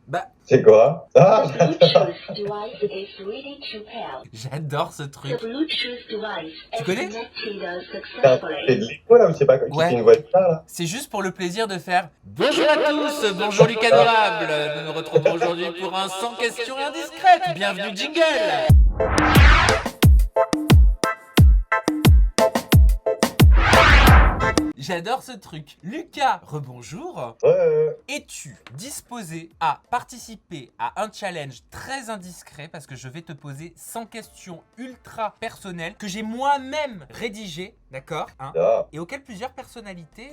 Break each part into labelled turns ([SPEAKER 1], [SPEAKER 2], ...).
[SPEAKER 1] Bah,
[SPEAKER 2] C'est quoi? Ah,
[SPEAKER 3] The Bluetooth device is ready to pair.
[SPEAKER 1] j'adore ce truc.
[SPEAKER 3] The Bluetooth device
[SPEAKER 1] Tu
[SPEAKER 3] is
[SPEAKER 1] connais?
[SPEAKER 3] connected
[SPEAKER 2] c'est
[SPEAKER 3] successfully.
[SPEAKER 2] de l'écho là ou je sais pas, qui
[SPEAKER 1] Ouais.
[SPEAKER 2] fait une voix de ça là?
[SPEAKER 1] C'est juste pour le plaisir de faire bonjour à tous, bonjour Lucas Adorable. Nous nous retrouvons aujourd'hui pour un 100 questions indiscrètes. Bienvenue jingle. J'adore ce truc. Lucas, rebonjour.
[SPEAKER 2] Ouais.
[SPEAKER 1] Es-tu disposé à participer à un challenge très indiscret parce que je vais te poser 100 questions ultra personnelles que j'ai moi-même rédigées, d'accord, hein,
[SPEAKER 2] Ah.
[SPEAKER 1] et auxquelles plusieurs personnalités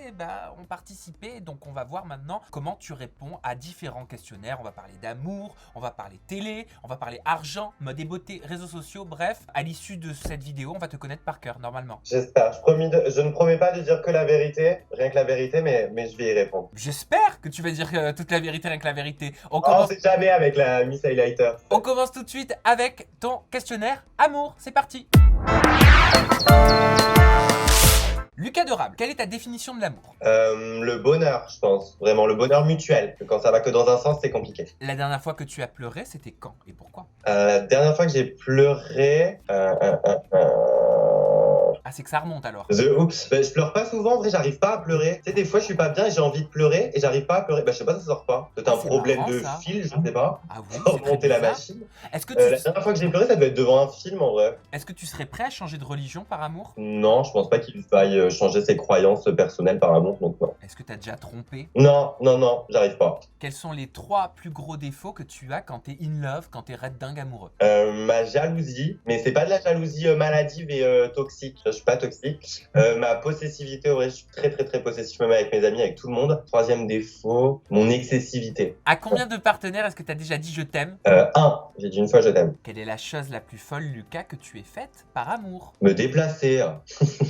[SPEAKER 1] ont participé. Donc on va voir maintenant comment tu réponds à différents questionnaires. On va parler d'amour, on va parler télé, on va parler argent, mode et beauté, réseaux sociaux. Bref, à l'issue de cette vidéo, on va te connaître par cœur normalement.
[SPEAKER 2] J'espère. Je ne promets pas de dire que la vérité, rien que la vérité, mais je vais y répondre.
[SPEAKER 1] J'espère que tu vas dire toute la vérité, rien que la vérité. On
[SPEAKER 2] Oh,
[SPEAKER 1] commence...
[SPEAKER 2] c'est jamais avec la Miss Highlighter.
[SPEAKER 1] On commence tout de suite avec ton questionnaire amour. C'est parti. Lucas Adorable, quelle est ta définition de l'amour?
[SPEAKER 2] Le bonheur, je pense. Vraiment, le bonheur mutuel. Quand ça va que dans un sens, c'est compliqué.
[SPEAKER 1] La dernière fois que tu as pleuré, c'était quand et pourquoi?
[SPEAKER 2] Dernière fois que j'ai pleuré...
[SPEAKER 1] Ah, c'est que ça remonte alors.
[SPEAKER 2] Ben, je pleure pas souvent, en vrai, j'arrive pas à pleurer. Tu sais, des fois, je suis pas bien et j'ai envie de pleurer et j'arrive pas à pleurer. Ben, je sais pas, ça sort pas. C'est un
[SPEAKER 1] C'est
[SPEAKER 2] problème
[SPEAKER 1] marrant,
[SPEAKER 2] de
[SPEAKER 1] ça.
[SPEAKER 2] fil, je sais pas.
[SPEAKER 1] Ah oui,
[SPEAKER 2] Pour
[SPEAKER 1] c'est très
[SPEAKER 2] monter la
[SPEAKER 1] bizarre.
[SPEAKER 2] machine.
[SPEAKER 1] Est-ce que,
[SPEAKER 2] La dernière fois que j'ai pleuré, ça devait être devant un film, en vrai.
[SPEAKER 1] est-ce que tu serais prêt à changer de religion par amour?
[SPEAKER 2] Non, je pense pas qu'il faille changer ses croyances personnelles par amour, donc non.
[SPEAKER 1] Est-ce que tu as déjà trompé?
[SPEAKER 2] Non, j'arrive pas.
[SPEAKER 1] Quels sont les 3 plus gros défauts que tu as quand t'es in love, quand t'es red dingue amoureux?
[SPEAKER 2] Ma jalousie, mais c'est pas de la jalousie maladive et toxique. Je suis pas toxique. Ma possessivité, en vrai, je suis très possessif même avec mes amis, avec tout le monde. Troisième défaut, mon excessivité.
[SPEAKER 1] À combien de partenaires est-ce que tu as déjà dit je t'aime?
[SPEAKER 2] J'ai dit une fois je t'aime.
[SPEAKER 1] Quelle est la chose la plus folle, Lucas, que tu aies faite par amour?
[SPEAKER 2] Me déplacer.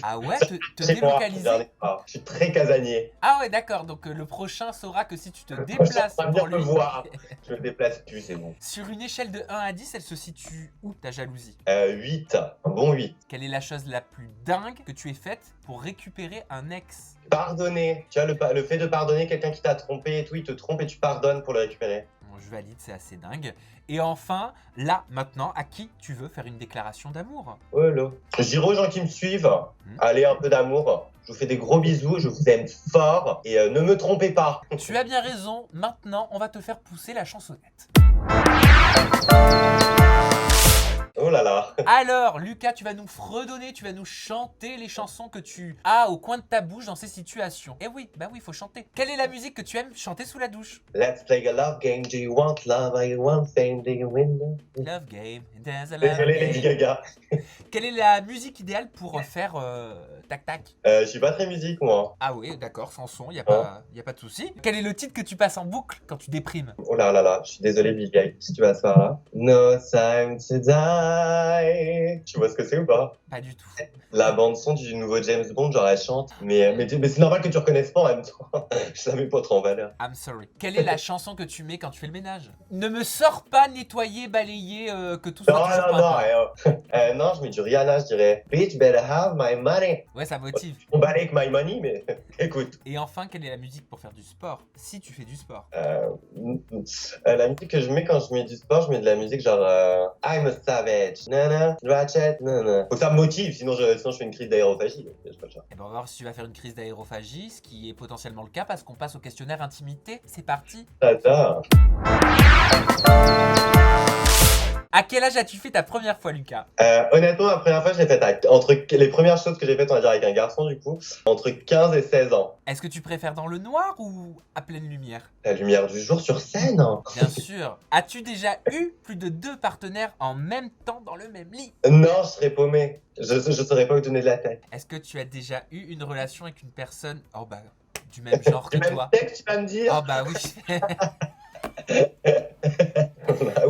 [SPEAKER 1] Ah ouais, te
[SPEAKER 2] C'est moi,
[SPEAKER 1] délocaliser?
[SPEAKER 2] dernier pas. Je suis très casanier.
[SPEAKER 1] Ah ouais, d'accord, donc le prochain saura que si tu te
[SPEAKER 2] Je
[SPEAKER 1] déplaces
[SPEAKER 2] bien
[SPEAKER 1] pour
[SPEAKER 2] me
[SPEAKER 1] lui...
[SPEAKER 2] voir. Je me déplace plus, c'est bon.
[SPEAKER 1] Sur une échelle de 1 à 10, elle se situe où ta jalousie?
[SPEAKER 2] 8, un bon 8.
[SPEAKER 1] Quelle est la chose la plus dingue que tu aies faite pour récupérer un ex?
[SPEAKER 2] Pardonner. Tu vois, le fait de pardonner quelqu'un qui t'a trompé et tout, il te trompe et tu pardonnes pour le récupérer.
[SPEAKER 1] Bon, je valide, c'est assez dingue. Et enfin, là, maintenant, à qui tu veux faire une déclaration d'amour?
[SPEAKER 2] Oh là. Je dirais aux gens qui me suivent, allez, un peu d'amour. Je vous fais des gros bisous, je vous aime fort et ne me trompez pas.
[SPEAKER 1] Tu as bien raison, maintenant, on va te faire pousser la chansonnette.
[SPEAKER 2] Oh là là.
[SPEAKER 1] Alors, Lucas, tu vas nous fredonner, tu vas nous chanter les chansons que tu as au coin de ta bouche dans ces situations. Eh oui, bah oui, il faut chanter. Quelle est la musique que tu aimes chanter sous la douche?
[SPEAKER 2] Let's play a love game. Do you want love? I want fame. Do you win?
[SPEAKER 1] Love game, there's a love
[SPEAKER 2] Désolé Lady
[SPEAKER 1] game.
[SPEAKER 2] Gaga.
[SPEAKER 1] Quelle est la musique idéale pour faire tac-tac?
[SPEAKER 2] Je suis pas très musique moi.
[SPEAKER 1] Ah oui, d'accord, sans son, y a pas de souci. Quel est le titre que tu passes en boucle quand tu déprimes?
[SPEAKER 2] Oh là là là, je suis désolé Bill Gates, si tu vas ce soir là. No time to die. Tu vois ce que c'est ou pas?
[SPEAKER 1] Pas du tout.
[SPEAKER 2] La bande son du nouveau James Bond, genre elle chante. Mais c'est normal que tu reconnaisses pas en même temps. Je savais pas trop en valeur.
[SPEAKER 1] I'm sorry. Quelle est la chanson que tu mets quand tu fais le ménage? Ne me sors pas nettoyer, balayer, que tout soit toujours pimpant.
[SPEAKER 2] Non, je mets du Rihanna, je dirais. Bitch better have my money.
[SPEAKER 1] Ouais, ça motive.
[SPEAKER 2] On balaye avec my money, mais écoute.
[SPEAKER 1] Et enfin, quelle est la musique pour faire du sport? Si tu fais du sport.
[SPEAKER 2] La musique que je mets quand je mets du sport, je mets de la musique genre I'm a savage. Nana, ratchet, nana. Faut que ça me motive, sinon je fais une crise d'aérophagie.
[SPEAKER 1] Et ben on va voir si tu vas faire une crise d'aérophagie, ce qui est potentiellement le cas parce qu'on passe au questionnaire intimité. C'est parti.
[SPEAKER 2] J'adore.
[SPEAKER 1] À quel âge as-tu fait ta première fois, Lucas?
[SPEAKER 2] Honnêtement, la première fois, je l'ai faite entre les premières choses que j'ai faites, on va dire avec un garçon du coup, entre 15 et 16 ans.
[SPEAKER 1] Est-ce que tu préfères dans le noir ou à pleine lumière?
[SPEAKER 2] La lumière du jour sur scène.
[SPEAKER 1] Bien sûr. As-tu déjà eu plus de 2 partenaires en même temps dans le même lit?
[SPEAKER 2] Non, je serais paumé. Je saurais pas où donner de la tête.
[SPEAKER 1] Est-ce que tu as déjà eu une relation avec une personne du même genre que
[SPEAKER 2] Du même
[SPEAKER 1] toi?
[SPEAKER 2] sexe, tu vas me dire?
[SPEAKER 1] Oh bah oui.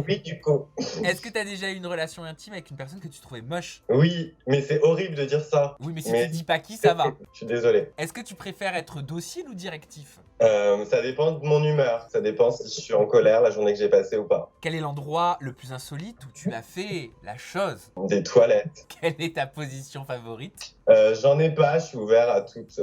[SPEAKER 2] Oui, du coup.
[SPEAKER 1] Est-ce que tu as déjà eu une relation intime avec une personne que tu trouvais moche?
[SPEAKER 2] Oui, mais c'est horrible de dire ça.
[SPEAKER 1] Oui, mais si tu dis pas qui, ça va.
[SPEAKER 2] Je suis désolé.
[SPEAKER 1] Est-ce que tu préfères être docile ou directif?
[SPEAKER 2] Ça dépend de mon humeur. Ça dépend si je suis en colère la journée que j'ai passée ou pas.
[SPEAKER 1] Quel est l'endroit le plus insolite où tu as fait la chose?
[SPEAKER 2] Des toilettes.
[SPEAKER 1] Quelle est ta position favorite?
[SPEAKER 2] J'en ai pas, je suis ouvert à toute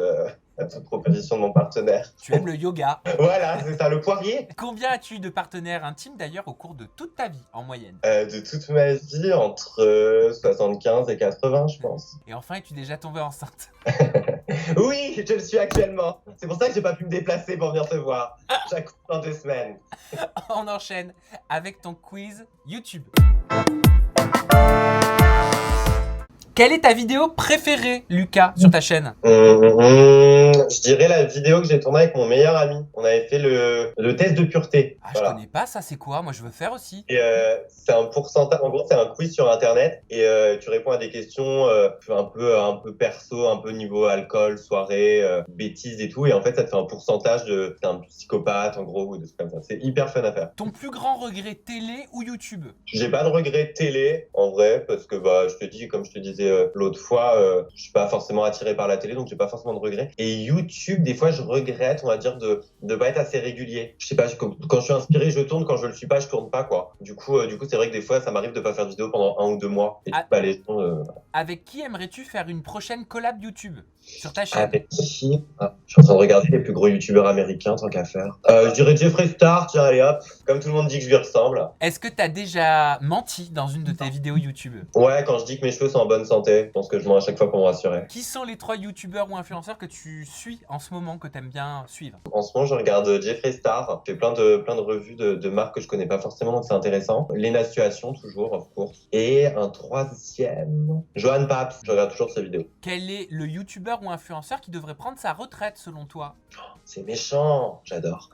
[SPEAKER 2] à toute proposition de mon partenaire.
[SPEAKER 1] Tu aimes le yoga.
[SPEAKER 2] Voilà, c'est ça, le poirier.
[SPEAKER 1] Combien as-tu eu de partenaires intimes d'ailleurs au cours de toute ta vie en moyenne?
[SPEAKER 2] De toute ma vie, entre 75 et 80, je pense.
[SPEAKER 1] Et enfin, es-tu déjà tombée enceinte?
[SPEAKER 2] Oui, je le suis actuellement. C'est pour ça que j'ai pas pu me déplacer pour venir te voir. J'accouche dans 2 semaines.
[SPEAKER 1] On enchaîne avec ton quiz YouTube. Quelle est ta vidéo préférée, Lucas, sur ta chaîne?
[SPEAKER 2] Je dirais la vidéo que j'ai tournée avec mon meilleur ami. On avait fait le test de pureté.
[SPEAKER 1] Ah,
[SPEAKER 2] Voilà.
[SPEAKER 1] je connais pas, ça c'est quoi? Moi je veux faire aussi.
[SPEAKER 2] Et c'est un pourcentage. En gros, c'est un quiz sur Internet et tu réponds à des questions un peu perso, un peu niveau alcool, soirée, bêtises et tout. Et en fait, ça te fait un pourcentage de t'es un psychopathe en gros ou des trucs comme ça. C'est hyper fun à faire.
[SPEAKER 1] Ton plus grand regret télé ou YouTube?
[SPEAKER 2] J'ai pas de regret télé en vrai parce que je te dis comme je te disais l'autre fois, je suis pas forcément attiré par la télé donc j'ai pas forcément de regrets. Et YouTube, des fois je regrette, on va dire de pas être assez régulier. Je sais pas, quand je suis inspiré, je tourne, quand je le suis pas, je tourne pas quoi. Du coup c'est vrai que des fois ça m'arrive de pas faire de vidéo pendant 1 ou 2 mois. Et les gens,
[SPEAKER 1] Avec qui aimerais-tu faire une prochaine collab YouTube sur ta chaîne?
[SPEAKER 2] Avec qui? Je suis en train de regarder les plus gros youtubeurs américains tant qu'à faire. Je dirais Jeffree Star, tiens allez hop, comme tout le monde dit que je lui ressemble.
[SPEAKER 1] Est-ce que t'as déjà menti dans une de tes vidéos YouTube?
[SPEAKER 2] Ouais, quand je dis que mes cheveux sont en bonne santé, je pense que je mens à chaque fois pour me rassurer.
[SPEAKER 1] Qui sont les 3 youtubeurs ou influenceurs que tu suis en ce moment, que t'aimes bien suivre?
[SPEAKER 2] En ce moment, je regarde Jeffree Star. Je fais plein de revues de marques que je connais pas forcément, donc c'est intéressant. Lena Situation, toujours, of course. Et un 3e, Johan Paps. Je regarde toujours ses vidéos.
[SPEAKER 1] Quel est le youtubeur ou influenceur qui devrait prendre sa retraite selon toi?
[SPEAKER 2] C'est méchant, j'adore.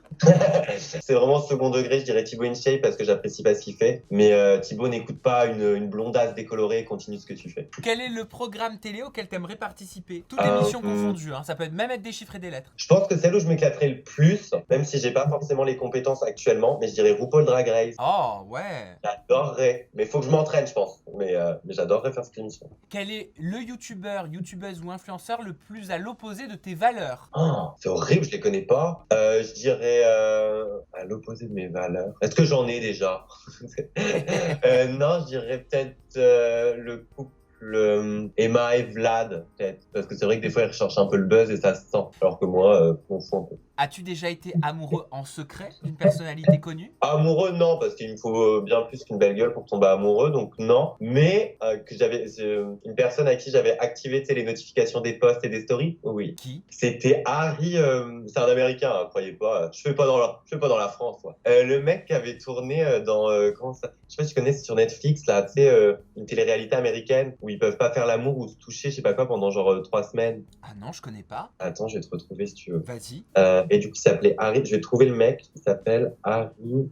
[SPEAKER 2] C'est vraiment second degré, je dirais Thibaut InShape parce que j'apprécie pas ce qu'il fait. Mais Thibaut, n'écoute pas une blondasse décolorée et continue ce que tu fais.
[SPEAKER 1] Quel est le programme télé auquel t'aimerais participer? Toutes émissions confondues, hein. Ça peut même être des chiffres et des lettres.
[SPEAKER 2] Je pense que celle où je m'éclaterais le plus, même si j'ai pas forcément les compétences actuellement, mais je dirais RuPaul Drag Race.
[SPEAKER 1] Oh ouais.
[SPEAKER 2] J'adorerais, mais faut que je m'entraîne, je pense. Mais j'adorerais faire cette émission.
[SPEAKER 1] Quel est le youtubeur, youtubeuse ou influenceur le plus à l'opposé de tes valeurs?
[SPEAKER 2] Oh, c'est horrible, je les connais pas. Je dirais à l'opposé de mes valeurs. Est-ce que j'en ai déjà? Non, je dirais peut-être le couple Emma et Vlad, peut-être. Parce que c'est vrai que des fois, ils recherchent un peu le buzz et ça se sent. Alors que moi, je m'en fous un peu.
[SPEAKER 1] As-tu déjà été amoureux en secret d'une personnalité connue?
[SPEAKER 2] Amoureux, non, parce qu'il me faut bien plus qu'une belle gueule pour tomber amoureux, donc non. Mais que j'avais une personne à qui j'avais activé les notifications des posts et des stories, oui.
[SPEAKER 1] Qui?
[SPEAKER 2] C'était Harry, c'est un Américain, hein, croyez pas. Je fais pas dans la France, moi. Le mec qui avait tourné dans comment ça? Je sais pas si tu connais, c'est sur Netflix là, tu sais, une télé-réalité américaine où ils peuvent pas faire l'amour ou se toucher, je sais pas quoi, pendant genre 3 semaines.
[SPEAKER 1] Ah non, je connais pas.
[SPEAKER 2] Attends, je vais te retrouver si tu veux.
[SPEAKER 1] Vas-y.
[SPEAKER 2] Et du coup, il s'appelait Harry. Je vais trouver le mec. Il s'appelle Harry.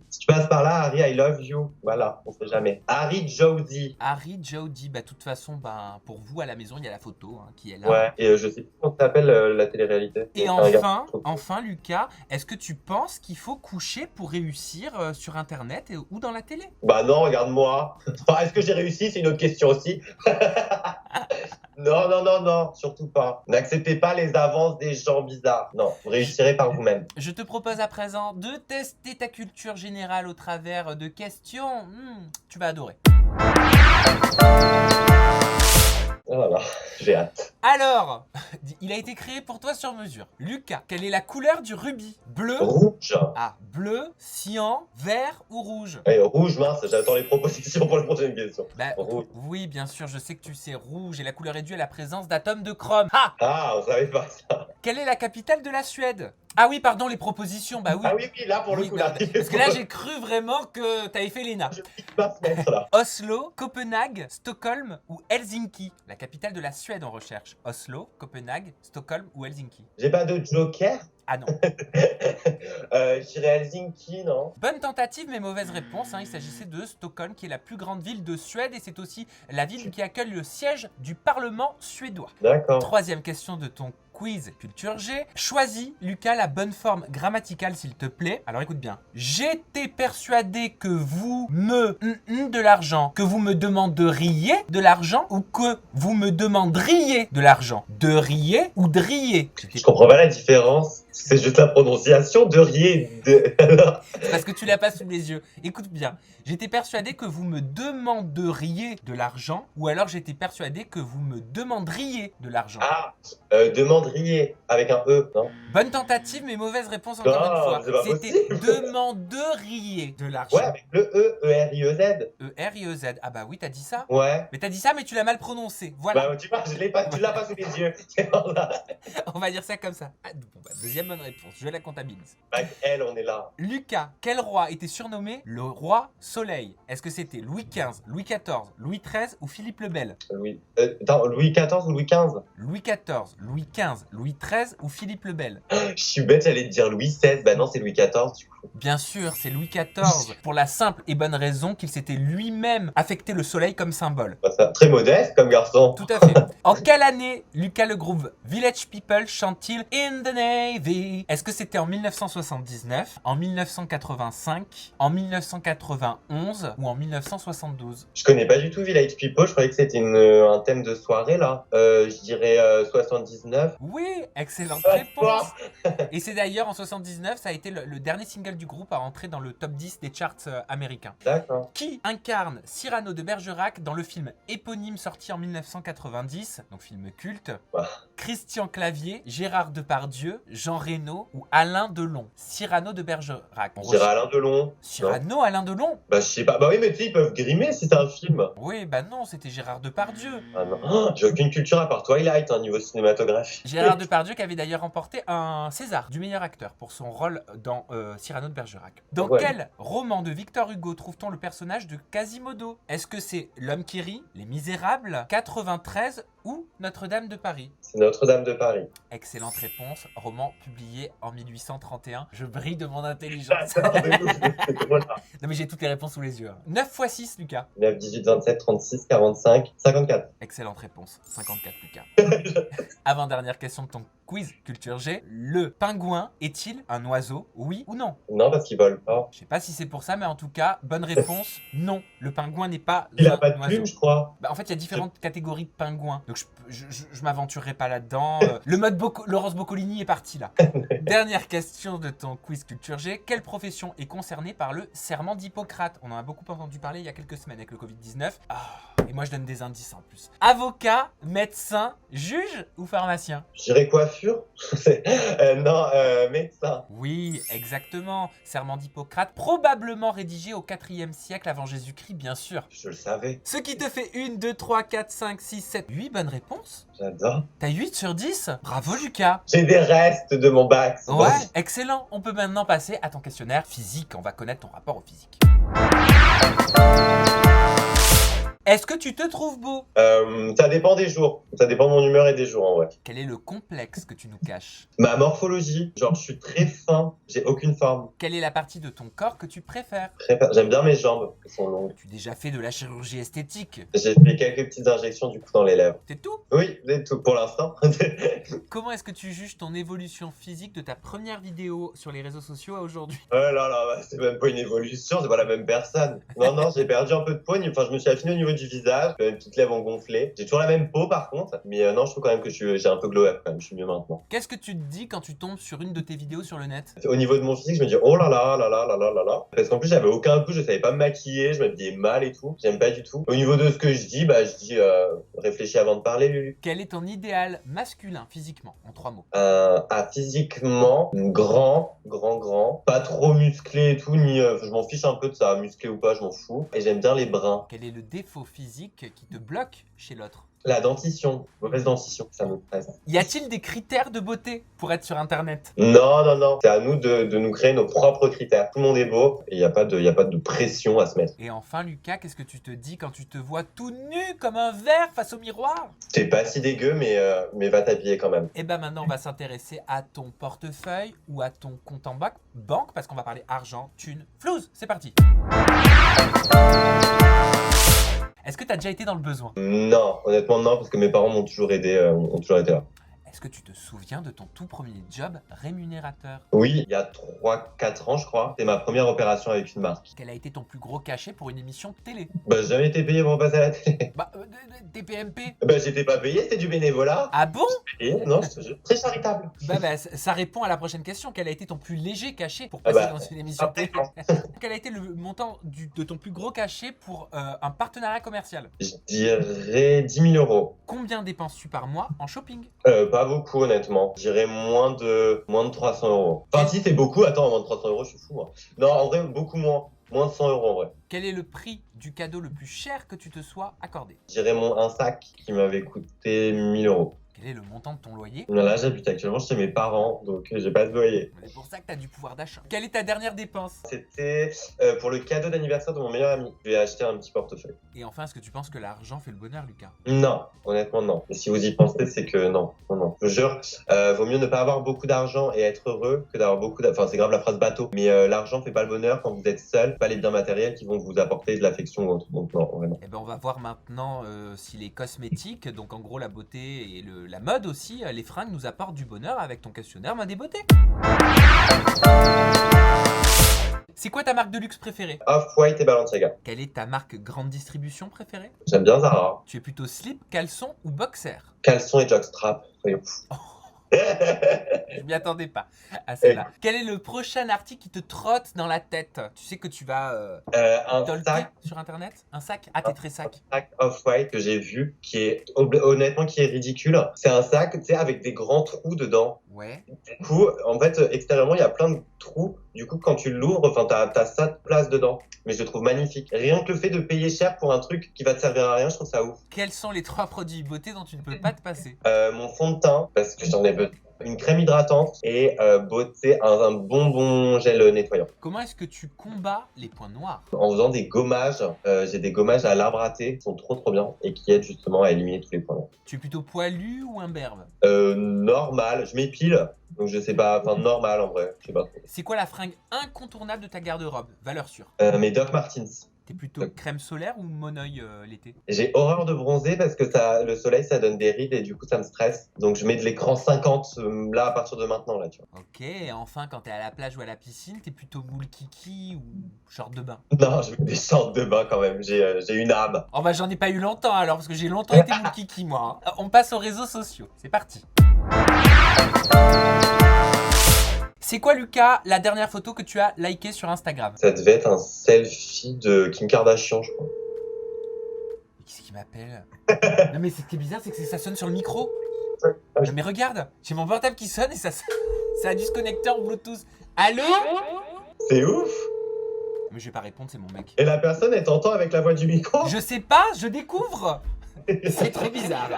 [SPEAKER 2] Si tu passes par là, Harry, I love you. Voilà, on sait jamais. Harry Jowdy.
[SPEAKER 1] Harry Jowdy. Bah, de toute façon, pour vous à la maison, il y a la photo qui est là.
[SPEAKER 2] Ouais, et je sais plus comment ça s'appelle la télé-réalité.
[SPEAKER 1] Et enfin, Lucas, est-ce que tu penses qu'il faut coucher pour réussir sur Internet ou dans la télé?
[SPEAKER 2] Bah non, regarde-moi. Est-ce que j'ai réussi? C'est une autre question aussi. Non, surtout pas. N'acceptez pas les avances des gens bizarres. Non, vous réussirez par vous-même.
[SPEAKER 1] Je te propose à présent de tester ta culture générale au travers de questions. Tu vas adorer.
[SPEAKER 2] Voilà, j'ai hâte.
[SPEAKER 1] Alors, il a été créé pour toi sur mesure. Lucas, quelle est la couleur du rubis? Bleu?
[SPEAKER 2] Rouge.
[SPEAKER 1] Ah, bleu, cyan, vert ou rouge?
[SPEAKER 2] Rouge, mince, j'attends les propositions pour la prochaine question. Rouge.
[SPEAKER 1] Oui, bien sûr, je sais que tu sais rouge et la couleur est due à la présence d'atomes de chrome. Ah!
[SPEAKER 2] Ah, on savait pas ça.
[SPEAKER 1] Quelle est la capitale de la Suède? Ah oui, pardon, les propositions, bah oui.
[SPEAKER 2] Ah oui, là, pour le coup, là.
[SPEAKER 1] Parce que là, j'ai cru vraiment que t'avais fait l'ENA.
[SPEAKER 2] Je vais pas se mettre là.
[SPEAKER 1] Oslo, Copenhague, Stockholm ou Helsinki? La capitale de la Suède, on recherche. Oslo, Copenhague, Stockholm ou Helsinki?
[SPEAKER 2] J'ai pas de joker?
[SPEAKER 1] Ah non.
[SPEAKER 2] Je dirais Helsinki, non?
[SPEAKER 1] Bonne tentative, mais mauvaise réponse. Il s'agissait de Stockholm, qui est la plus grande ville de Suède et c'est aussi la ville qui accueille le siège du Parlement suédois.
[SPEAKER 2] D'accord.
[SPEAKER 1] Troisième question de ton quiz culture G. Choisis, Lucas, la bonne forme grammaticale, s'il te plaît. Alors écoute bien. J'étais persuadé que vous me de l'argent, que vous me demanderiez de l'argent ou que vous me demanderiez de l'argent. De rier ou de rier?
[SPEAKER 2] Je comprends pas la différence. C'est juste la prononciation de rier.
[SPEAKER 1] C'est parce que tu l'as pas sous les yeux. Écoute bien, j'étais persuadé que vous me demanderiez de l'argent, ou alors j'étais persuadé que vous me demanderiez de l'argent.
[SPEAKER 2] Ah, demanderiez avec un E, non?
[SPEAKER 1] Bonne tentative, mais mauvaise réponse encore une fois.
[SPEAKER 2] C'est pas
[SPEAKER 1] C'était
[SPEAKER 2] possible.
[SPEAKER 1] demanderiez de l'argent.
[SPEAKER 2] Ouais, avec le E, E-R-I-E-Z.
[SPEAKER 1] E-R-I-E-Z. Ah bah oui, t'as dit ça.
[SPEAKER 2] Ouais.
[SPEAKER 1] Mais t'as dit ça, mais tu l'as mal prononcé. Voilà.
[SPEAKER 2] Bah, tu vois, je l'ai pas, tu l'as pas sous les yeux. C'est bon, là.
[SPEAKER 1] On va dire ça comme ça. Ah, bon, bah, deuxième bonne réponse. Je la comptabilise.
[SPEAKER 2] Avec elle, on est là.
[SPEAKER 1] Lucas, quel roi était surnommé le roi Soleil? Est-ce que c'était Louis XV, Louis XIV, Louis XIII ou Philippe le Bel?
[SPEAKER 2] Attends, Louis XIV ou Louis XV?
[SPEAKER 1] Louis XIV, Louis XV, Louis XIII ou Philippe le Bel?
[SPEAKER 2] Je suis bête, j'allais te dire Louis XVI. Bah non, c'est Louis XIV, du coup.
[SPEAKER 1] Bien sûr, c'est Louis XIV, pour la simple et bonne raison qu'il s'était lui-même affecté le soleil comme symbole.
[SPEAKER 2] Bah, ça, très modeste comme garçon.
[SPEAKER 1] Tout à fait. En quelle année Lucas le groupe Village People chante-t-il In the Navy? Est-ce que c'était en 1979, en 1985, en 1991 ou en 1972?
[SPEAKER 2] Je connais pas du tout Village People, je croyais que c'était un thème de soirée là. Je dirais 79.
[SPEAKER 1] Oui, excellente
[SPEAKER 2] Ah,
[SPEAKER 1] réponse. Et c'est d'ailleurs en 79, ça a été le dernier single du groupe à rentrer dans le top 10 des charts américains.
[SPEAKER 2] D'accord.
[SPEAKER 1] Qui incarne Cyrano de Bergerac dans le film éponyme sorti en 1990, donc film culte?
[SPEAKER 2] Bah.
[SPEAKER 1] Christian Clavier, Gérard Depardieu, Jean Reno ou Alain Delon? Cyrano de Bergerac.
[SPEAKER 2] Je dirais Alain Delon.
[SPEAKER 1] Cyrano, Alain Delon?
[SPEAKER 2] Bah je sais pas. Bah oui, mais tu sais, ils peuvent grimer si c'est un film.
[SPEAKER 1] Oui, bah non, c'était Gérard Depardieu.
[SPEAKER 2] Ah non, oh, j'ai aucune culture à part Twilight, hein, niveau cinématographique.
[SPEAKER 1] Gérard Depardieu qui avait d'ailleurs remporté un César du meilleur acteur pour son rôle dans Cyrano de Bergerac. Dans
[SPEAKER 2] Ouais.
[SPEAKER 1] quel roman de Victor Hugo trouve-t-on le personnage de Quasimodo? Est-ce que c'est L'Homme qui rit, Les Misérables, 93 ou Notre-Dame de Paris?
[SPEAKER 2] C'est Notre-Dame de Paris.
[SPEAKER 1] Excellente réponse, roman publié en 1831. Je brille de mon intelligence.
[SPEAKER 2] Voilà.
[SPEAKER 1] Non mais j'ai toutes les réponses sous les yeux. 9 x 6, Lucas.
[SPEAKER 2] 9, 18, 27, 36, 45, 54.
[SPEAKER 1] Excellente réponse, 54, Lucas. Avant-dernière question de ton quiz Culture G. Le pingouin est-il un oiseau? Oui ou non?
[SPEAKER 2] Non, parce qu'ils volent pas.
[SPEAKER 1] Je sais pas si c'est pour ça, mais en tout cas, bonne réponse, non. Le pingouin n'est pas
[SPEAKER 2] Il a
[SPEAKER 1] un
[SPEAKER 2] pas de
[SPEAKER 1] oiseau.
[SPEAKER 2] plume, je crois.
[SPEAKER 1] Bah, en fait, il y a différentes catégories de pingouins. Donc, je m'aventurerai pas là-dedans. Le mode Laurence Boccolini est parti là. Dernière question de ton quiz Culture G. Quelle profession est concernée par le serment d'Hippocrate? On en a beaucoup entendu parler il y a quelques semaines avec le Covid-19. Et moi, je donne des indices en plus. Avocat, médecin, juge ou pharmacien?
[SPEAKER 2] Je dirais coiffure. Non, médecin.
[SPEAKER 1] Oui, exactement. Serment d'Hippocrate, probablement rédigé au 4e siècle avant Jésus-Christ, bien sûr.
[SPEAKER 2] Je le savais.
[SPEAKER 1] Ce qui te fait 1, 2, 3, 4, 5, 6, 7, 8 bonnes réponses.
[SPEAKER 2] J'adore.
[SPEAKER 1] T'as 8 sur 10. Bravo, Lucas.
[SPEAKER 2] J'ai des restes de mon bac. c'est
[SPEAKER 1] Ouais,
[SPEAKER 2] bon.
[SPEAKER 1] excellent. On peut maintenant passer à ton questionnaire physique. On va connaître ton rapport au physique. Est-ce que tu te trouves beau?
[SPEAKER 2] Ça dépend des jours. Ça dépend de mon humeur et des jours, en vrai.
[SPEAKER 1] Quel est le complexe que tu nous caches?
[SPEAKER 2] Ma morphologie, genre je suis très fin, j'ai aucune forme.
[SPEAKER 1] Quelle est la partie de ton corps que tu préfères?
[SPEAKER 2] J'aime bien mes jambes, elles sont longues.
[SPEAKER 1] Tu as déjà fait de la chirurgie esthétique?
[SPEAKER 2] J'ai fait quelques petites injections du coup dans les lèvres.
[SPEAKER 1] C'est tout?
[SPEAKER 2] Oui, c'est tout pour l'instant.
[SPEAKER 1] Comment est-ce que tu juges ton évolution physique de ta première vidéo sur les réseaux sociaux à aujourd'hui?
[SPEAKER 2] Oh là là, c'est même pas une évolution, c'est pas la même personne. Non, j'ai perdu un peu de poigne, enfin je me suis affiné au niveau du visage, mes petites lèvres ont gonflé. J'ai toujours la même peau par contre, mais non, je trouve quand même que j'ai un peu glow up quand même, je suis mieux maintenant.
[SPEAKER 1] Qu'est-ce que tu te dis quand tu tombes sur une de tes vidéos sur le net?
[SPEAKER 2] Au niveau de mon physique, je me dis oh là là là là là là là là. Parce qu'en plus j'avais aucun goût, je savais pas me maquiller, je m'habillais mal et tout, j'aime pas du tout. Au niveau de ce que je dis, bah je dis réfléchis avant de parler Lulu.
[SPEAKER 1] Quel est ton idéal masculin physiquement, en 3 mots?
[SPEAKER 2] Physiquement, grand, pas trop musclé et tout, ni je m'en fiche un peu de ça, musclé ou pas, je m'en fous. Et j'aime bien les bruns.
[SPEAKER 1] Quel est le défaut physique qui te bloque chez l'autre?
[SPEAKER 2] La dentition, mauvaise dentition, ça me presse.
[SPEAKER 1] Y a-t-il des critères de beauté pour être sur internet?
[SPEAKER 2] Non, c'est à nous de nous créer nos propres critères. Tout le monde est beau et il n'y a pas de pression à se mettre.
[SPEAKER 1] Et enfin Lucas, qu'est-ce que tu te dis quand tu te vois tout nu comme un verre face au miroir?
[SPEAKER 2] C'est pas si dégueu, mais va t'habiller quand même.
[SPEAKER 1] Et ben maintenant on va s'intéresser à ton portefeuille ou à ton compte en banque parce qu'on va parler argent, thune, flouze. C'est parti. Est-ce que tu as déjà été dans le besoin?
[SPEAKER 2] Non, honnêtement non, parce que mes parents m'ont toujours aidé, ont toujours été là.
[SPEAKER 1] Est-ce que tu te souviens de ton tout premier job rémunérateur?
[SPEAKER 2] Oui, il y a 3-4 ans, je crois. C'est ma première opération avec une marque.
[SPEAKER 1] Quel a été ton plus gros cachet pour une émission télé?
[SPEAKER 2] Bah, j'ai jamais été payé pour passer à la télé.
[SPEAKER 1] Bah, TPMP.
[SPEAKER 2] Bah, j'étais pas payé, c'était du bénévolat.
[SPEAKER 1] Ah bon?
[SPEAKER 2] Et non, très charitable.
[SPEAKER 1] Bah, ça répond à la prochaine question. Quel a été ton plus léger cachet pour
[SPEAKER 2] Ah
[SPEAKER 1] passer
[SPEAKER 2] bah,
[SPEAKER 1] dans une émission
[SPEAKER 2] après,
[SPEAKER 1] télé? Quel a été le montant de ton plus gros cachet pour un partenariat commercial?
[SPEAKER 2] je dirais 10 000 euros.
[SPEAKER 1] Combien dépenses-tu par mois en shopping?
[SPEAKER 2] Pas beaucoup, honnêtement. Je dirais moins de 300 euros. Enfin, si, c'est beaucoup. Attends, moins de 300 euros, je suis fou, moi. Non, en vrai, beaucoup moins. Moins de 100 euros, en vrai.
[SPEAKER 1] Quel est le prix du cadeau le plus cher que tu te sois accordé?
[SPEAKER 2] Je dirais un sac qui m'avait coûté 1 000 euros.
[SPEAKER 1] Quel est le montant de ton loyer?
[SPEAKER 2] Là, j'habite actuellement chez mes parents, donc j'ai pas de loyer.
[SPEAKER 1] C'est pour ça que tu as du pouvoir d'achat. Quelle est ta dernière dépense?
[SPEAKER 2] C'était pour le cadeau d'anniversaire de mon meilleur ami. Je lui ai acheté un petit portefeuille.
[SPEAKER 1] Et enfin, est-ce que tu penses que l'argent fait le bonheur, Lucas?
[SPEAKER 2] Non, honnêtement, non. Et si vous y pensez, c'est que non. Non. Je vous jure, vaut mieux ne pas avoir beaucoup d'argent et être heureux que d'avoir beaucoup d'argent. Enfin, c'est grave la phrase bateau. Mais l'argent fait pas le bonheur quand vous êtes seul, pas les biens matériels qui vont vous apporter de l'affection ou autre. Donc non, vraiment.
[SPEAKER 1] Eh ben, on va voir maintenant si les cosmétiques, donc en gros la beauté et la mode aussi, les fringues nous apportent du bonheur avec ton questionnaire Mode et Beauté. C'est quoi ta marque de luxe préférée?
[SPEAKER 2] Off-White et Balenciaga.
[SPEAKER 1] Quelle est ta marque grande distribution préférée?
[SPEAKER 2] J'aime bien Zara.
[SPEAKER 1] Tu es plutôt slip, caleçon ou boxer?
[SPEAKER 2] Caleçon et jockstrap. Soyons fous.
[SPEAKER 1] Je m'y attendais pas à celle-là. Quel est le prochain article qui te trotte dans la tête? Tu sais que tu vas
[SPEAKER 2] Un
[SPEAKER 1] talker
[SPEAKER 2] sac.
[SPEAKER 1] sur internet? Un sac? Ah, t'es très sac.
[SPEAKER 2] Sac Off-White que j'ai vu qui est honnêtement qui est ridicule. C'est un sac, tu sais, avec des grands trous dedans.
[SPEAKER 1] Ouais.
[SPEAKER 2] Du coup, en fait, extérieurement, il y a plein de trous. Du coup, quand tu l'ouvres, enfin, t'as ça de place dedans. Mais je le trouve magnifique. Rien que le fait de payer cher pour un truc qui va te servir à rien, je trouve ça ouf.
[SPEAKER 1] Quels sont les 3 produits beauté dont tu ne peux pas te passer?
[SPEAKER 2] Mon fond de teint, parce que j'en ai besoin. Une crème hydratante et beauté, un bonbon gel nettoyant.
[SPEAKER 1] Comment est-ce que tu combats les points noirs?
[SPEAKER 2] En faisant des gommages, j'ai des gommages à l'arbre à thé qui sont trop bien et qui aident justement à éliminer tous les points noirs.
[SPEAKER 1] Tu es plutôt poilu ou imberbe?
[SPEAKER 2] Normal, je m'épile, donc je sais pas, enfin normal en vrai, je sais pas trop.
[SPEAKER 1] C'est quoi la fringue incontournable de ta garde-robe? Valeur sûre.
[SPEAKER 2] Mes Doc Martens.
[SPEAKER 1] T'es plutôt crème solaire ou monoeil l'été?
[SPEAKER 2] J'ai horreur de bronzer parce que le soleil ça donne des rides et du coup ça me stresse. Donc je mets de l'écran 50 là à partir de maintenant là, tu vois.
[SPEAKER 1] Ok, et enfin quand t'es à la plage ou à la piscine, t'es plutôt moule kiki ou short de bain?
[SPEAKER 2] Non, je mets des shorts de bain quand même, j'ai une âme.
[SPEAKER 1] Oh bah j'en ai pas eu longtemps alors parce que j'ai longtemps été moule kiki moi. Hein. On passe aux réseaux sociaux, c'est parti. C'est quoi, Lucas, la dernière photo que tu as likée sur Instagram?
[SPEAKER 2] Ça devait être un selfie de Kim Kardashian, je crois.
[SPEAKER 1] Mais qui c'est qui m'appelle? Non mais ce qui est bizarre, c'est que ça sonne sur le micro. Non mais regarde, j'ai mon portable qui sonne et ça a du connecteur Bluetooth. Allô?
[SPEAKER 2] C'est ouf!
[SPEAKER 1] Mais je vais pas répondre, c'est mon mec.
[SPEAKER 2] Et la personne, elle t'entend avec la voix du micro?
[SPEAKER 1] Je sais pas, je découvre. C'est trop bizarre.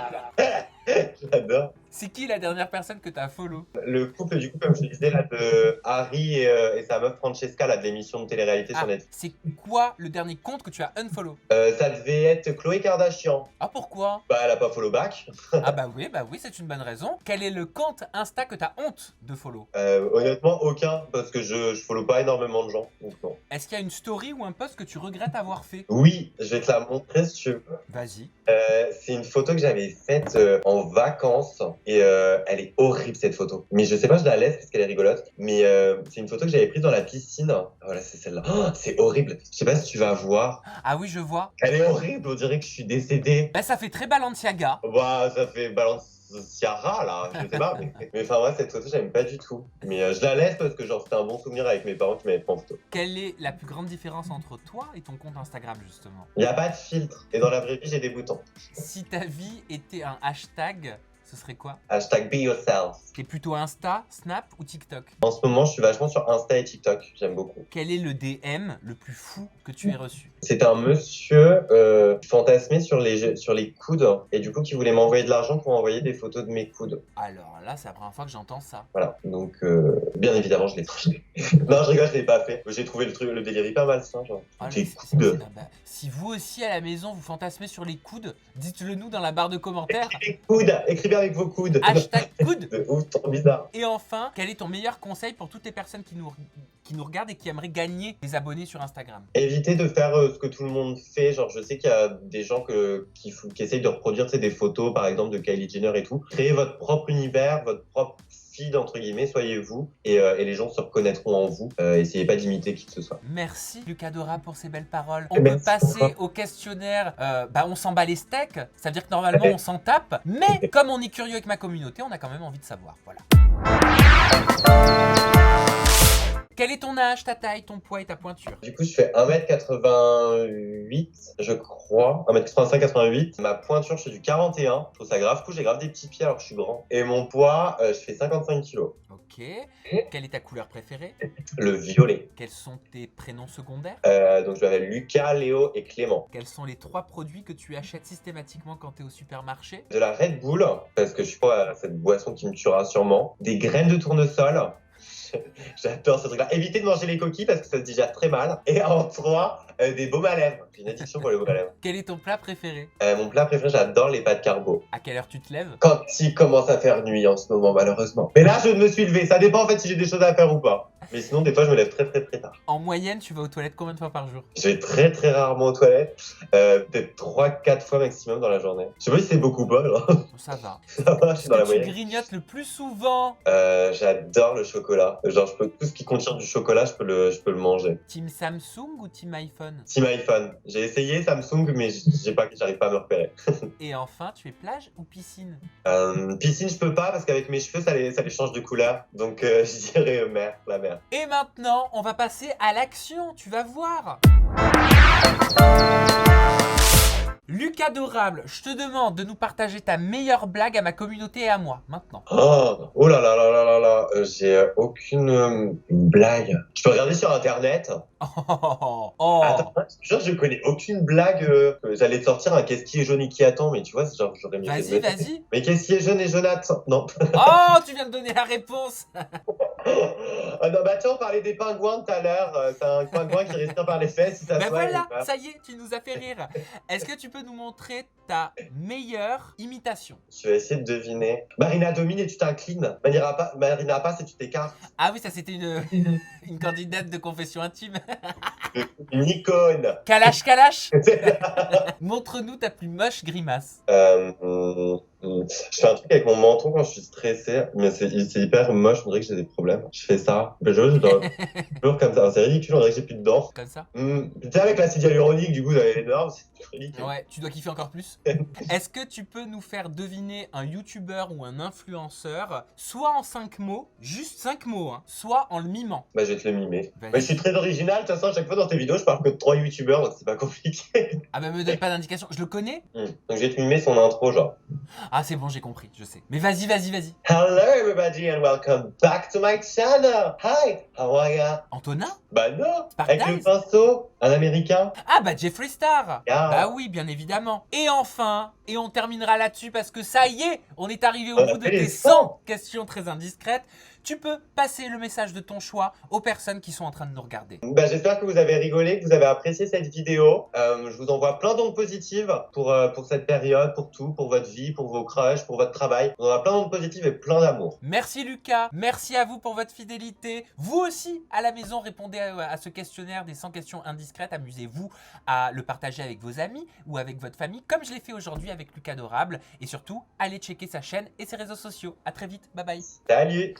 [SPEAKER 2] J'adore.
[SPEAKER 1] C'est qui la dernière personne que t'as follow?
[SPEAKER 2] Le couple, du coup, comme je te disais, là, de Harry et sa meuf Francesca, là, de l'émission de télé-réalité sur Netflix.
[SPEAKER 1] C'est quoi le dernier compte que tu as unfollow?
[SPEAKER 2] Ça devait être Khloé Kardashian.
[SPEAKER 1] Ah pourquoi?
[SPEAKER 2] Bah, elle a pas follow back.
[SPEAKER 1] Ah bah oui, c'est une bonne raison. Quel est le compte Insta que t'as honte de follow?
[SPEAKER 2] Honnêtement, aucun, parce que je follow pas énormément de gens, donc non.
[SPEAKER 1] Est-ce qu'il y a une story ou un post que tu regrettes avoir fait?
[SPEAKER 2] Oui, je vais te la montrer si tu veux.
[SPEAKER 1] Vas-y.
[SPEAKER 2] C'est une photo que j'avais faite en vacances et elle est horrible cette photo. Mais je sais pas, je la laisse parce qu'elle est rigolote. Mais c'est une photo que j'avais prise dans la piscine. Voilà, c'est celle-là. Oh, c'est horrible. Je sais pas si tu vas voir.
[SPEAKER 1] Ah oui, je vois.
[SPEAKER 2] Elle est horrible, on dirait que je suis décédé.
[SPEAKER 1] Bah ça fait très Balenciaga.
[SPEAKER 2] Bah, ça fait Balenciaga là, je sais pas. Mais enfin, ouais, cette photo, j'aime pas du tout. Mais je la laisse parce que genre c'était un bon souvenir avec mes parents qui m'avaient pris en photo.
[SPEAKER 1] Quelle est la plus grande différence entre toi et ton compte Instagram justement?
[SPEAKER 2] Il y a pas de filtre. Et dans la vraie vie, j'ai des boutons.
[SPEAKER 1] Si ta vie était un hashtag, ce serait quoi?
[SPEAKER 2] Hashtag be yourself.
[SPEAKER 1] T'es plutôt Insta, Snap ou TikTok?
[SPEAKER 2] En ce moment, je suis vachement sur Insta et TikTok. J'aime beaucoup.
[SPEAKER 1] Quel est le DM le plus fou que tu aies reçu?
[SPEAKER 2] C'est un monsieur qui fantasmait sur les coudes et du coup qui voulait m'envoyer de l'argent pour envoyer des photos de mes coudes.
[SPEAKER 1] Alors là, c'est la première fois que j'entends ça.
[SPEAKER 2] Voilà, donc bien évidemment je l'ai trouvé. Non, je rigole, je l'ai pas fait. J'ai trouvé le délire hyper malsain, genre.
[SPEAKER 1] Ah,
[SPEAKER 2] Des
[SPEAKER 1] mais
[SPEAKER 2] coudes.
[SPEAKER 1] si vous aussi à la maison vous fantasmez sur les coudes, dites-le nous dans la barre de commentaires.
[SPEAKER 2] Les coudes, écrivez avec vos coudes.
[SPEAKER 1] Hashtag coude.
[SPEAKER 2] De ouf, trop bizarre.
[SPEAKER 1] Et enfin, quel est ton meilleur conseil pour toutes les personnes qui nous qui nous regardent et qui aimeraient gagner des abonnés sur Instagram?
[SPEAKER 2] Évitez de faire ce que tout le monde fait. Genre, je sais qu'il y a des gens qui essayent de reproduire, tu sais, des photos, par exemple, de Kylie Jenner et tout. Créez votre propre univers, votre propre feed, entre guillemets, soyez vous, et les gens se reconnaîtront en vous. Essayez pas d'imiter qui que ce soit.
[SPEAKER 1] Merci Lucas Dora pour ces belles paroles. On peut
[SPEAKER 2] Merci
[SPEAKER 1] passer
[SPEAKER 2] beaucoup.
[SPEAKER 1] au questionnaire. On s'en bat les steaks. Ça veut dire que normalement on s'en tape. Mais comme on est curieux avec ma communauté, on a quand même envie de savoir. Voilà. Quel est ton âge, ta taille, ton poids et ta pointure?
[SPEAKER 2] Du coup, je fais 1m88, je crois. 1m85, 88. Ma pointure, je fais du 41. Je trouve ça grave cool. J'ai grave des petits pieds alors que je suis grand. Et mon poids, je fais 55 kilos.
[SPEAKER 1] Ok. Quelle est ta couleur préférée?
[SPEAKER 2] Le violet.
[SPEAKER 1] Quels sont tes prénoms secondaires?
[SPEAKER 2] Donc, je m'appelle Lucas, Léo et Clément.
[SPEAKER 1] Quels sont les 3 produits que tu achètes systématiquement quand tu es au supermarché?
[SPEAKER 2] De la Red Bull, parce que je suis pas à cette boisson qui me tuera sûrement. Des graines de tournesol. J'adore ce truc-là. Évitez de manger les coquilles parce que ça se digère très mal. Et en 3, des baumes à lèvres. J'ai une addiction pour les baumes à lèvres.
[SPEAKER 1] Quel est ton plat préféré?
[SPEAKER 2] Mon plat préféré, j'adore les pâtes carbo.
[SPEAKER 1] À quelle heure tu te lèves?
[SPEAKER 2] Quand il commence à faire nuit en ce moment, malheureusement. Mais là, je me suis levé. Ça dépend en fait si j'ai des choses à faire ou pas. Mais sinon, des fois, je me lève très tard.
[SPEAKER 1] En moyenne, tu vas aux toilettes combien de fois par jour?
[SPEAKER 2] Je vais très rarement aux toilettes. Peut-être 3-4 fois maximum dans la journée. Je sais pas si c'est beaucoup ou pas. Genre.
[SPEAKER 1] Ça va.
[SPEAKER 2] Ça va, je suis dans la
[SPEAKER 1] Ce que tu
[SPEAKER 2] moyenne.
[SPEAKER 1] grignotes le plus souvent?
[SPEAKER 2] J'adore le chocolat. Genre, tout ce qui contient du chocolat, je peux le manger.
[SPEAKER 1] Team Samsung ou Team iPhone?
[SPEAKER 2] Team iPhone. J'ai essayé Samsung, mais j'arrive pas à me repérer.
[SPEAKER 1] Et enfin, tu es plage ou piscine?
[SPEAKER 2] Piscine, je peux pas parce qu'avec mes cheveux, ça les change de couleur. Donc, je dirais mer, la mer.
[SPEAKER 1] Et maintenant, on va passer à l'action, tu vas voir. Lucas Dorable, je te demande de nous partager ta meilleure blague à ma communauté et à moi, maintenant.
[SPEAKER 2] Oh là là là là là là. J'ai aucune blague. Je peux regarder sur internet.
[SPEAKER 1] Oh.
[SPEAKER 2] Attends, genre, je connais aucune blague. J'allais te sortir un qu'est-ce qui est jaune et qui attend, mais tu vois, c'est genre, j'aurais mis.
[SPEAKER 1] Vas-y.
[SPEAKER 2] Mais qu'est-ce qui est jaune et Jonathan? Non.
[SPEAKER 1] Oh, tu viens de donner la réponse.
[SPEAKER 2] Ah non, bah tiens, on parlait des pingouins tout à l'heure. C'est un pingouin qui respire par les fesses. Si ça
[SPEAKER 1] Ben
[SPEAKER 2] se voit,
[SPEAKER 1] voilà,
[SPEAKER 2] il est pas.
[SPEAKER 1] ça y est, tu nous as fait rire. Est-ce que tu peux nous montrer ta meilleure imitation?
[SPEAKER 2] Je vais essayer de deviner. Marina domine et tu t'inclines. Marina passe et tu t'écartes.
[SPEAKER 1] Ah oui, ça c'était une candidate de confession intime.
[SPEAKER 2] Une icône.
[SPEAKER 1] Kalash. Montre-nous ta plus moche grimace.
[SPEAKER 2] Je fais un truc avec mon menton quand je suis stressé, mais c'est hyper moche, on dirait que j'ai des problèmes. Je fais ça. Mais je dois toujours comme ça. C'est ridicule, on dirait que j'ai plus de dents.
[SPEAKER 1] Comme ça.
[SPEAKER 2] Tu sais, avec l'acide hyaluronique, du coup, vous avez les normes, c'est ridicule.
[SPEAKER 1] Ouais, tu dois kiffer encore plus. Est-ce que tu peux nous faire deviner un youtubeur ou un influenceur, soit en 5 mots, juste 5 mots, hein, soit en le mimant?
[SPEAKER 2] Bah, je vais te le mimer.
[SPEAKER 1] Vas-y.
[SPEAKER 2] Mais je suis très original, de toute façon, à chaque fois dans tes vidéos, je parle que de 3 youtubeurs, donc c'est pas compliqué.
[SPEAKER 1] Ah bah me donne pas d'indication, je le connais?
[SPEAKER 2] Donc je vais te mimer son intro, genre.
[SPEAKER 1] Ah c'est bon, j'ai compris, je sais. Mais vas-y.
[SPEAKER 2] Hello everybody and welcome back to my channel. Hi, how are ya?
[SPEAKER 1] Antonin?
[SPEAKER 2] Bah non,
[SPEAKER 1] Spartans?
[SPEAKER 2] avec le pinceau, un américain.
[SPEAKER 1] Ah bah Jeffree Star.
[SPEAKER 2] Ah.
[SPEAKER 1] Bah oui, bien évidemment. Et enfin, et on terminera là-dessus parce que ça y est, on est arrivé au
[SPEAKER 2] On a
[SPEAKER 1] bout de
[SPEAKER 2] fait
[SPEAKER 1] tes
[SPEAKER 2] les
[SPEAKER 1] 100 questions très indiscrètes. Tu peux passer le message de ton choix aux personnes qui sont en train de nous regarder.
[SPEAKER 2] Bah, j'espère que vous avez rigolé, que vous avez apprécié cette vidéo. Je vous envoie plein d'ondes positives pour cette période, pour tout, pour votre vie, pour vos crushs, pour votre travail. On a plein d'ondes positives et plein d'amour.
[SPEAKER 1] Merci Lucas, merci à vous pour votre fidélité. Vous aussi, à la maison, répondez à ce questionnaire des 100 questions indiscrètes. Amusez-vous à le partager avec vos amis ou avec votre famille, comme je l'ai fait aujourd'hui avec Lucas Dorable. Et surtout, allez checker sa chaîne et ses réseaux sociaux. À très vite, bye bye.
[SPEAKER 2] Salut!